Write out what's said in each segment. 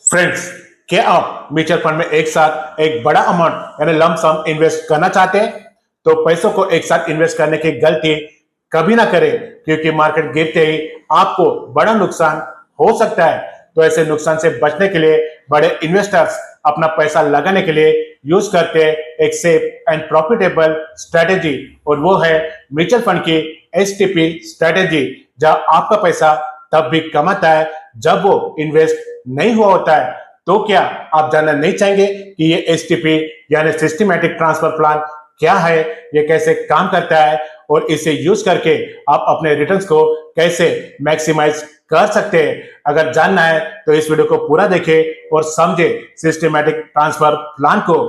Friends, क्या आप mutual fund में एक साथ एक बड़ा अमाउंट यानी लंप सम इन्वेस्ट करना चाहते हैं? तो पैसों को एक साथ इन्वेस्ट करने की गलती कभी ना करें, क्योंकि मार्केट गिरते ही आपको बड़ा नुकसान हो सकता है। तो ऐसे नुकसान से बचने के लिए बड़े इन्वेस्टर्स अपना पैसा लगाने के लिए यूज करते हैं एक सेफ एंड प्रॉफिटेबल स्ट्रेटेजी, और वो है म्यूचुअल फंड की एसटीपी स्ट्रेटेजी, जहां आपका पैसा तब भी कमाता है जब वो इन्वेस्ट नहीं हुआ होता है। तो क्या आप जानना नहीं चाहेंगे कि ये एसटीपी यानी सिस्टमैटिक ट्रांसफर प्लान क्या है, ये कैसे काम करता है, और इसे यूज करके आप अपने रिटर्न्स को कैसे मैक्सिमाइज कर सकते हैं? अगर जानना है तो इस वीडियो को पूरा देखें और समझे सिस्टमैटिक ट्रांसफर प्लान को।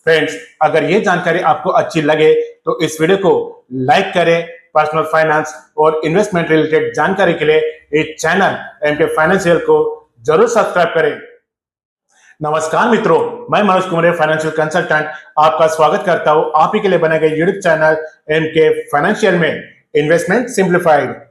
फ्रेंड्स, अगर ये जानकारी आपको अच्छी लगे तो इस वीडियो को लाइक करें। पर्सनल फाइनेंस और इन्वेस्टमेंट रिलेटेड जानकारी के लिए इस चैनल एमके फाइनेंशियल को जरूर सब्सक्राइब करें। नमस्कार मित्रों, मैं मनोज कुमार, फाइनेंशियल कंसल्टेंट, आपका स्वागत करता हूं आप ही के लिए बने गए यूट्यूब चैनल एमके फाइनेंशियल में इन्वेस्टमेंट सिंप्लीफाइड।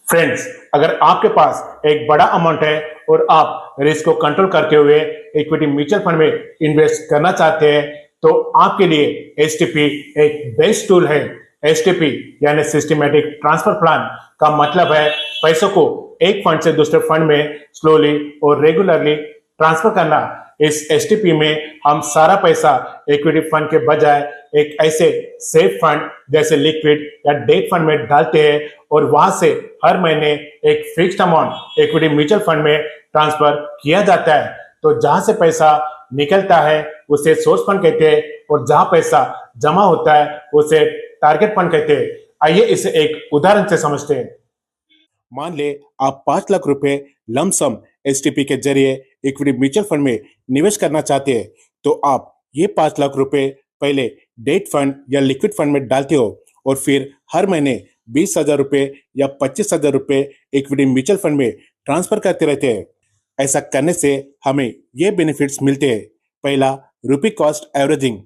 फ्रेंड्स, अगर आपके पास एक बड़ा अमाउंट है और आप रिस्क को कंट्रोल करते हुए इक्विटी म्यूचुअल फंड में इन्वेस्ट करना चाहते हैं, तो आपके लिए एसटीपी एक बेस्ट टूल है। एसटीपी यानी सिस्टमैटिक ट्रांसफर प्लान का मतलब है पैसों को एक फंड से दूसरे फंड में स्लोली और रेगुलरली ट्रांसफर करना। इस एसटीपी में हम सारा पैसा इक्विटी फंड के बजाय एक ऐसे सेफ फंड जैसे लिक्विड या डेट फंड में डालते हैं, और वहां से हर महीने एक fixed amount equity mutual fund में ट्रांसफर किया जाता है। तो जहां से पैसा निकलता है उसे सोर्स फंड कहते हैं, और जहां पैसा जमा होता है उसे टारगेट फंड कहते हैं। आइए इसे एक उदाहरण से समझते हैं। मान ले आप 5 लाख रुपए लमसम एसटीपी के जरिए इक्विटी म्यूचुअल फंड में निवेश करना चाहते हैं। तो आप ये 5 लाख रुपए पहले डेट फंड या लिक्विड फंड में डालते हो, और फिर हर महीने 20,000 रुपए या 25,000 रुपए इक्विटी म्यूचुअल फंड में ट्रांसफर करते रहते हैं। ऐसा करने से हमें ये बेनिफिट्स मिलते हैं। पहला, रुपी कॉस्ट एवरेजिंग।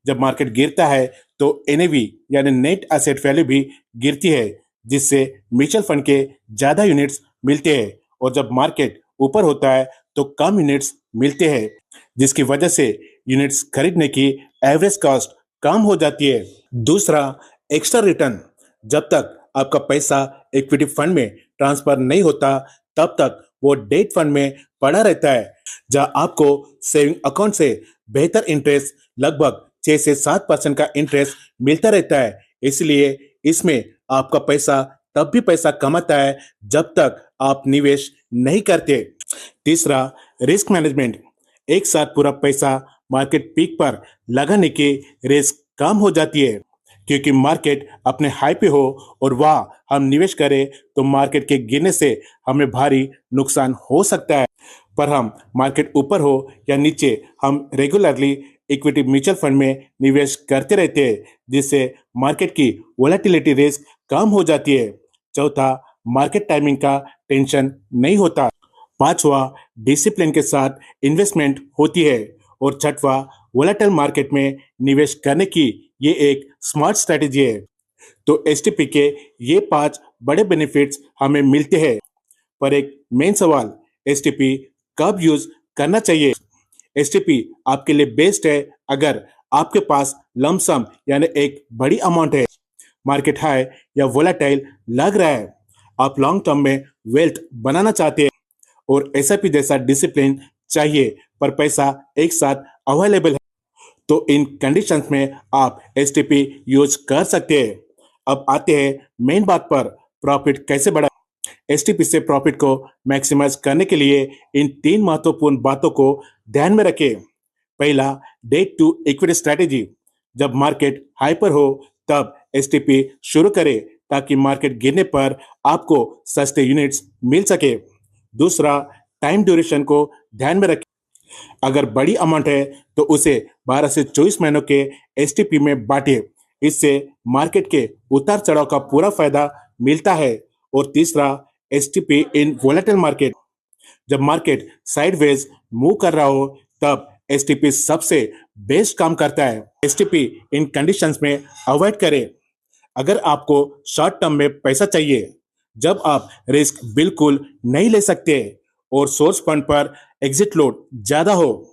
जब मार्केट गिरता है तो एनएवी यानी नेट एसेट वैल्यू भी गिरती है, जिससे म्यूचुअल फंड के ज्यादा यूनिट्स मिलते हैं, और जब मार्केट ऊपर होता है तो कम यूनिट्स मिलते हैं, जिसकी वजह से यूनिट्स खरीदने की एवरेज कॉस्ट कम हो जाती है। दूसरा, एक्स्ट्रा रिटर्न। जब तक आपका पैसा इक्विटी फंड में ट्रांसफर नहीं होता तब तक वो डेट फंड में पड़ा रहता है, जहां आपको सेविंग अकाउंट से बेहतर इंटरेस्ट, लगभग 6 से 7% का इंटरेस्ट मिलता रहता है। इसलिए इसमें आपका पैसा तब भी पैसा कमाता है जब तक आप निवेश नहीं करते। तीसरा, रिस्क मैनेजमेंट। एक साथ पूरा पैसा मार्केट पीक पर लगाने की रिस्क कम हो जाती है, क्योंकि मार्केट अपने हाई पे हो और वहां हम निवेश करें तो मार्केट के गिरने से हमें भारी नुकसान हो सकता है। पर हम मार्केट ऊपर हो या नीचे, हम रेगुलरली इक्विटी म्यूचुअल फंड में निवेश करते रहते हैं, जिससे मार्केट की वोलेटिलिटी रिस्क कम हो जाती है। चौथा, मार्केट टाइमिंग का टेंशन नहीं होता। पांचवा, डिसिप्लिन के साथ इन्वेस्टमेंट होती है। और छठवा, वोलेटाइल मार्केट में निवेश करने की ये एक स्मार्ट स्ट्रेटेजी है। तो एसटीपी के ये 5 बड़े बेनिफिट्स हमें मिलते हैं। पर एक मेन सवाल, एसटीपी कब यूज करना चाहिए? एसटीपी आपके लिए बेस्ट है अगर आपके पास लमसम यानी एक बड़ी अमाउंट है, मार्केट हाई या वोलेटाइल लग रहा है, आप लॉन्ग टर्म में वेल्थ बनाना चाहते हैं, और एसआईपी जैसा डिसिप्लिन चाहिए, पर पैसा एक साथ अवेलेबल है, तो इन कंडीशंस में आप एसटीपी यूज कर सकते हैं। अब आते हैं मेन बात पर, प्रॉफिट कैसे बढ़ाएं। एसटीपी से प्रॉफिट को मैक्सिमाइज करने के लिए इन 3 महत्वपूर्ण बातों को ध्यान में रखें। पहला, डेट टू इक्विटी स्ट्रेटेजी। जब मार्केट हाई पर हो तब एसटीपी शुरू करें, ताकि मार्केट गिरने पर आपको सस्ते यूनिट्स मिल सके। दूसरा, टाइम ड्यूरेशन को ध्यान में रखें। अगर बड़ी अमाउंट है तो उसे 12 से 24 महीनों के एसटीपी में बांटे, इससे मार्केट के उतार चढ़ाव का पूरा फायदा मिलता है। और तीसरा, एसटीपी इन वोलेटाइल मार्केट। जब मार्केट साइडवेज मूव कर रहा हो तब एसटीपी सबसे बेस्ट काम करता है। एसटीपी इन कंडीशंस में अवॉइड करें। अगर आपको शॉर्ट टर्म में पैसा चाहिए, जब आप रिस्क बिल्कुल नहीं ले सकते और सोर्स फंड पर एग्जिट लोड ज्यादा हो।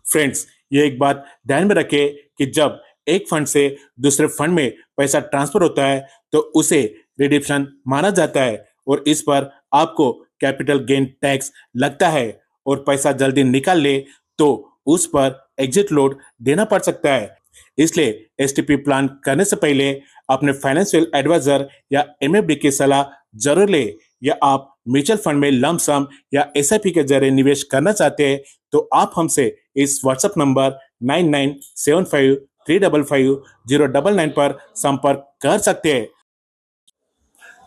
फ्रेंड्स, ये एक बात ध्यान में रखें कि जब एक फंड से दूसरे फंड में पैसा ट्रांसफर होता है तो उसे रिडिम्पशन माना जाता है और इस पर आपको कैपिटल गेन टैक्स लगता है और पैसा जल्दी निकाल ले तो उस पर एग्जिट लोड देना पड़ सकता है। इसलिए एसटीपी प्लान करने से पहले अपने फाइनेंशियल एडवाइजर या एमएफडी की सलाह जरूर ले। या आप म्यूचुअल फंड में लंप सम या एसआईपी के जरिए निवेश करना चाहते हैं तो आप हमसे इस व्हाट्सएप नंबर 9975355099 पर संपर्क कर सकते हैं।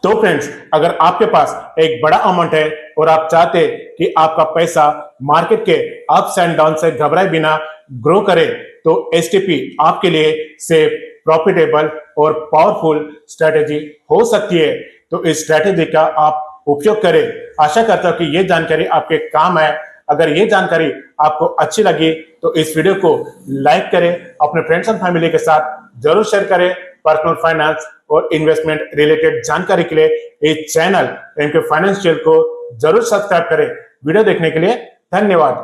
तो फ्रेंड्स, अगर आपके पास एक बड़ा अमाउंट है और आप चाहते हैं कि आपका पैसा मार्केट के अप्स एंड डाउन से घबराए बिना ग्रो करे, तो एसटीपी आपके लिए सेफ, प्रॉफिटेबल और पावरफुल स्ट्रेटेजी हो सकती है। तो इस स्ट्रेटेजी का आप उपयोग करें। आशा करता हूं कि ये जानकारी आपके काम है। अगर ये जानकारी आपको अच्छी लगी तो इस वीडियो को लाइक करें, अपने फ्रेंड्स एंड फैमिली के साथ जरूर शेयर करें। पर्सनल फाइनेंस और इन्वेस्टमेंट रिलेटेड जानकारी के लिए इस चैनल एमके फाइनेंशियल को जरूर सब्सक्राइब करें। वीडियो देखने के लिए धन्यवाद।